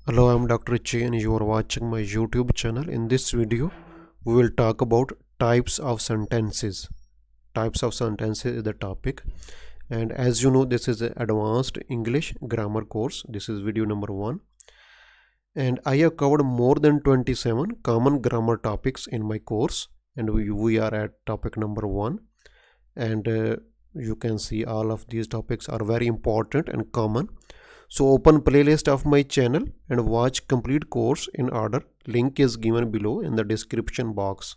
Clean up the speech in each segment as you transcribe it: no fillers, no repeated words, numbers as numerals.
Hello, I'm Dr. Che and you are watching my YouTube channel. In this video, we will talk about types of sentences. Types of sentences is the topic. And as you know, this is an advanced English grammar course. This is video number 1. And I have covered more than 27 common grammar topics in my course. And we are at topic number 1. And you can see all of these topics are very important and common. So open playlist of my channel and watch complete course in order. Link is given below in the description box.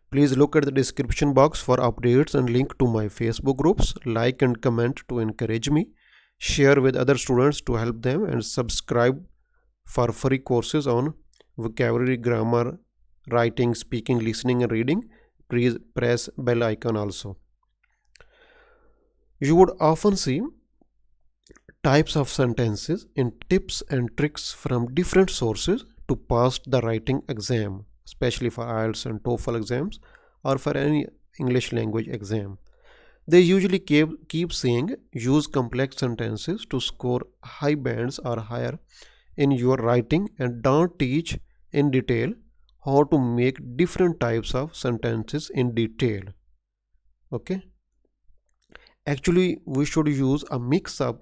Please look at the description box for updates and link to my Facebook groups. Like and comment to encourage me. Share with other students to help them and subscribe for free courses on vocabulary, grammar, writing, speaking, listening and reading. Please press bell icon also. You would often see types of sentences in tips and tricks from different sources to pass the writing exam, especially for IELTS and TOEFL exams or for any English language exam. They usually keep saying use complex sentences to score high bands or higher in your writing and don't teach in detail how to make different types of sentences in detail. Okay? Actually, we should use a mix of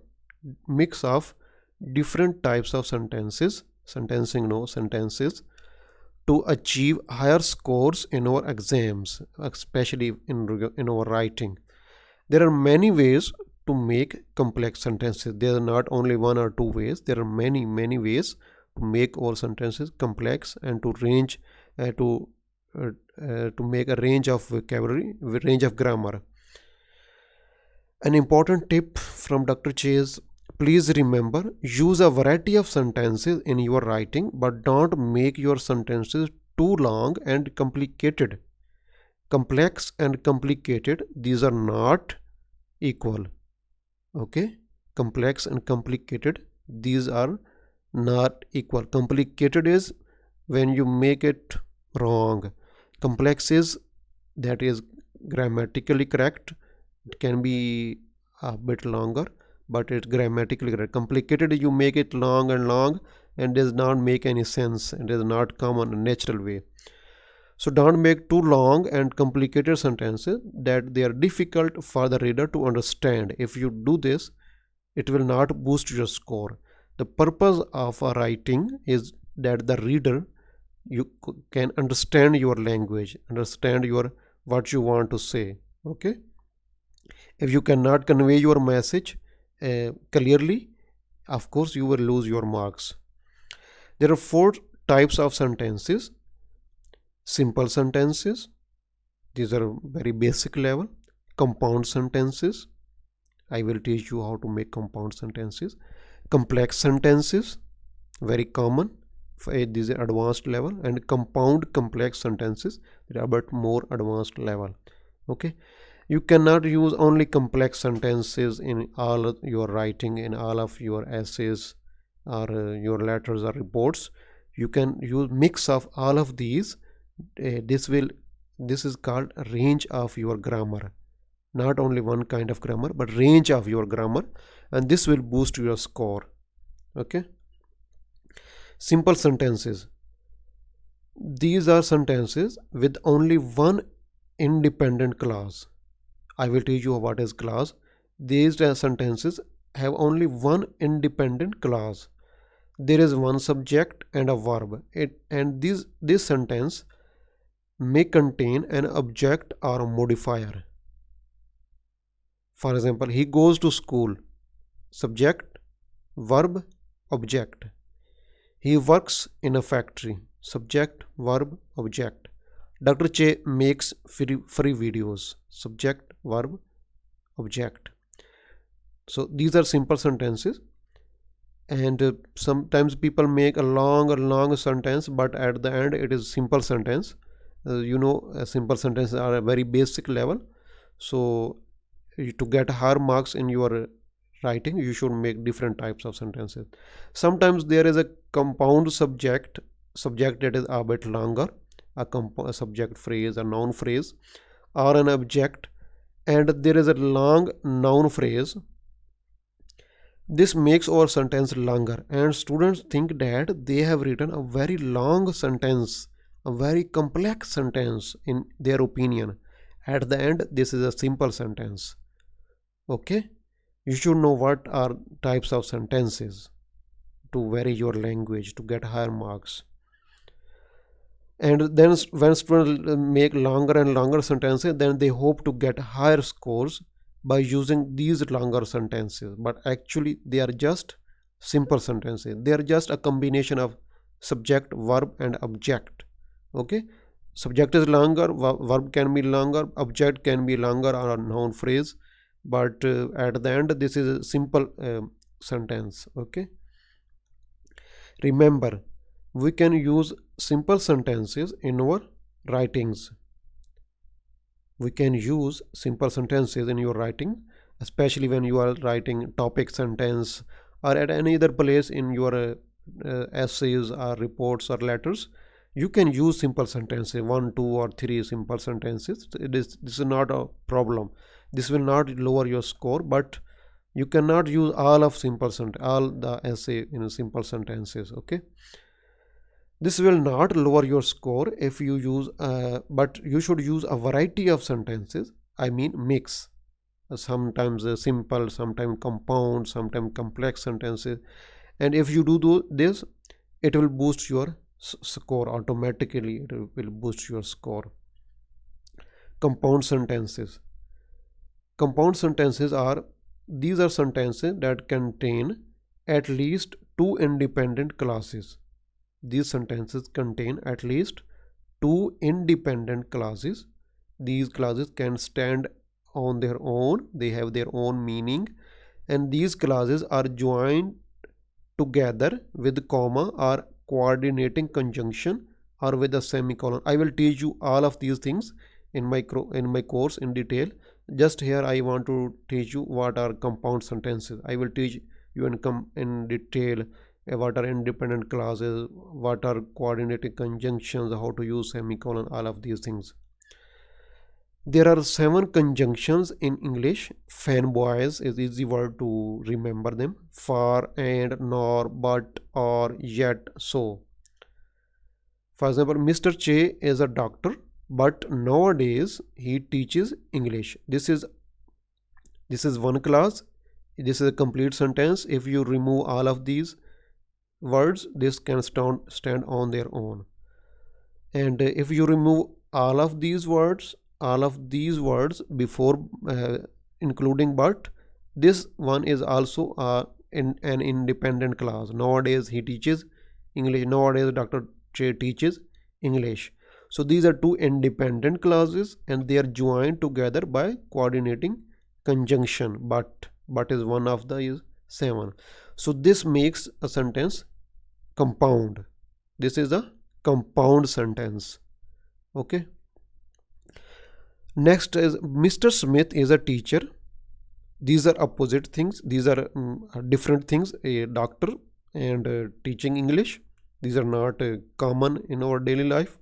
different types of sentences to achieve higher scores in our exams, especially in our writing. There are many ways to make complex sentences. There are not only one or two ways. There are many ways to make our sentences complex and to make a range of vocabulary, range of grammar. An important tip from Dr. Chase: please remember, use a variety of sentences in your writing, but don't make your sentences too long and complicated. Complex and complicated, these are not equal. Okay? Complex and complicated, these are not equal. Complicated is when you make it wrong. Complex is that is grammatically correct. It can be a bit longer, but it's grammatically correct. Complicated, you make it long and does not make any sense. It does not come on a natural way. So don't make too long and complicated sentences that they are difficult for the reader to understand. If you do this, it will not boost your score. The purpose of a writing is that the reader you can understand your language, understand your what you want to say. Okay? If you cannot convey your message clearly, of course you will lose your marks. There are 4 types of sentences. Simple sentences, these are very basic level. Compound sentences, I will teach you how to make compound sentences. Complex sentences, very common, these are advanced level. And compound complex sentences, they are but more advanced level. Okay, you cannot use only complex sentences in all of your writing, in all of your essays or your letters or reports. You can use mix of all of these. This is called range of your grammar. Not only one kind of grammar, but range of your grammar, and this will boost your score. Okay. Simple sentences, these are sentences with only one independent clause. I will teach you what is clause. These sentences have only one independent clause. There is one subject and a verb. This sentence may contain an object or a modifier. For example, he goes to school. Subject, verb, object. He works in a factory. Subject, verb, object. Dr. Che makes free videos. Subject, verb, object. So these are simple sentences. And sometimes people make a long sentence, but at the end it is simple sentence. Simple sentences are a very basic level. So to get higher marks in your writing, you should make different types of sentences. Sometimes there is a compound subject that is a bit longer, a subject phrase, a noun phrase, or an object, and there is a long noun phrase This makes our sentence longer, and students think that they have written a very long sentence, a very complex sentence in their opinion. At the end, this is a simple sentence. Okay, you should know what are types of sentences to vary your language to get higher marks. And then when students make longer and longer sentences, then they hope to get higher scores by using these longer sentences, but actually they are just simple sentences. They are just a combination of subject, verb and object. Okay, subject is longer, verb can be longer, object can be longer, or a noun phrase, but at the end this is a simple sentence. Okay, remember, we can use simple sentences in our writings. We can use simple sentences in your writing, especially when you are writing topic sentence or at any other place in your essays or reports or letters. You can use simple sentences, one, two, or three simple sentences. This is not a problem. This will not lower your score, but you cannot use all of all the essay in simple sentences. Okay, this will not lower your score if you use but you should use a variety of sentences. I mean mix, sometimes simple, sometimes compound, sometimes complex sentences. And if you do this, it will boost your score automatically. It will boost your score. Compound sentences. Compound sentences are, these are sentences that contain at least two independent clauses. These sentences contain at least two independent clauses. These clauses can stand on their own, they have their own meaning, and these clauses are joined together with comma or coordinating conjunction or with a semicolon. I will teach you all of these things in my course in detail. Just here I want to teach you what are compound sentences. I will teach you in detail what are independent clauses, what are coordinating conjunctions, how to use semicolon, all of these things. There are 7 conjunctions in English. Fanboys is easy word to remember them. For, and, nor, but, or, yet, so. For example, Mr. Che is a doctor, but nowadays he teaches English. This is one clause. This is a complete sentence. If you remove all of these words, this can stand on their own. And if you remove all of these words before including but, this one is also an independent clause. Nowadays he teaches English. Nowadays Dr. Che teaches English. So these are two independent clauses and they are joined together by coordinating conjunction. But is one of the 7. So this makes a sentence compound. This is a compound sentence. Okay, next is Mr. Smith is a teacher. These are opposite things. These are different things. A doctor and teaching English, these are not common in our daily life.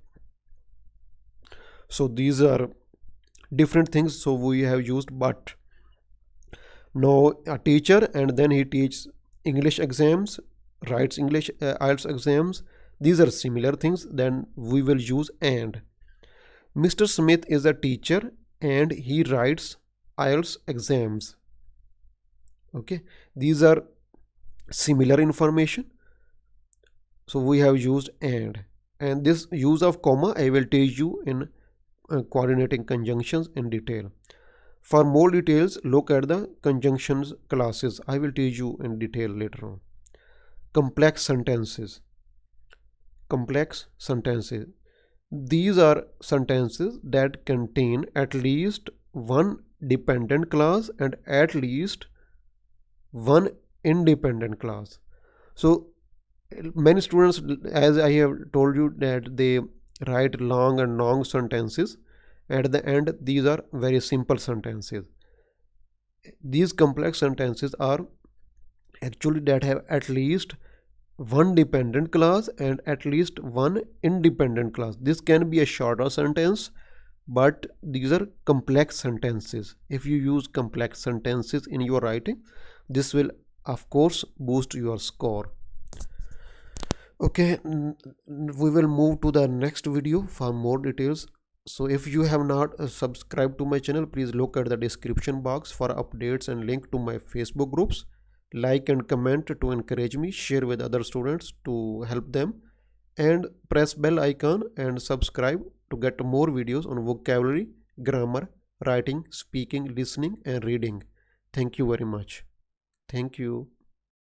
So these are different things, so we have used but. Now a teacher and then he teaches English exams, writes English IELTS exams. These are similar things. Then we will use and. Mr. Smith is a teacher and he writes IELTS exams. Okay, these are similar information, so we have used and this use of comma I will teach you in coordinating conjunctions in detail. For more details, look at the conjunctions classes. I will teach you in detail later on. Complex sentences. Complex sentences. These are sentences that contain at least one dependent clause and at least one independent clause. So many students, as I have told you, that they write long and long sentences. At the end, these are very simple sentences. These complex sentences are actually that have at least one dependent clause and at least one independent clause. This can be a shorter sentence, but these are complex sentences. If you use complex sentences in your writing, this will of course boost your score. Okay, we will move to the next video for more details. So if you have not subscribed to my channel, please look at the description box for updates and link to my Facebook groups. Like and comment to encourage me, share with other students to help them, and press bell icon and subscribe to get more videos on vocabulary, grammar, writing, speaking, listening and reading. Thank you very much. Thank you.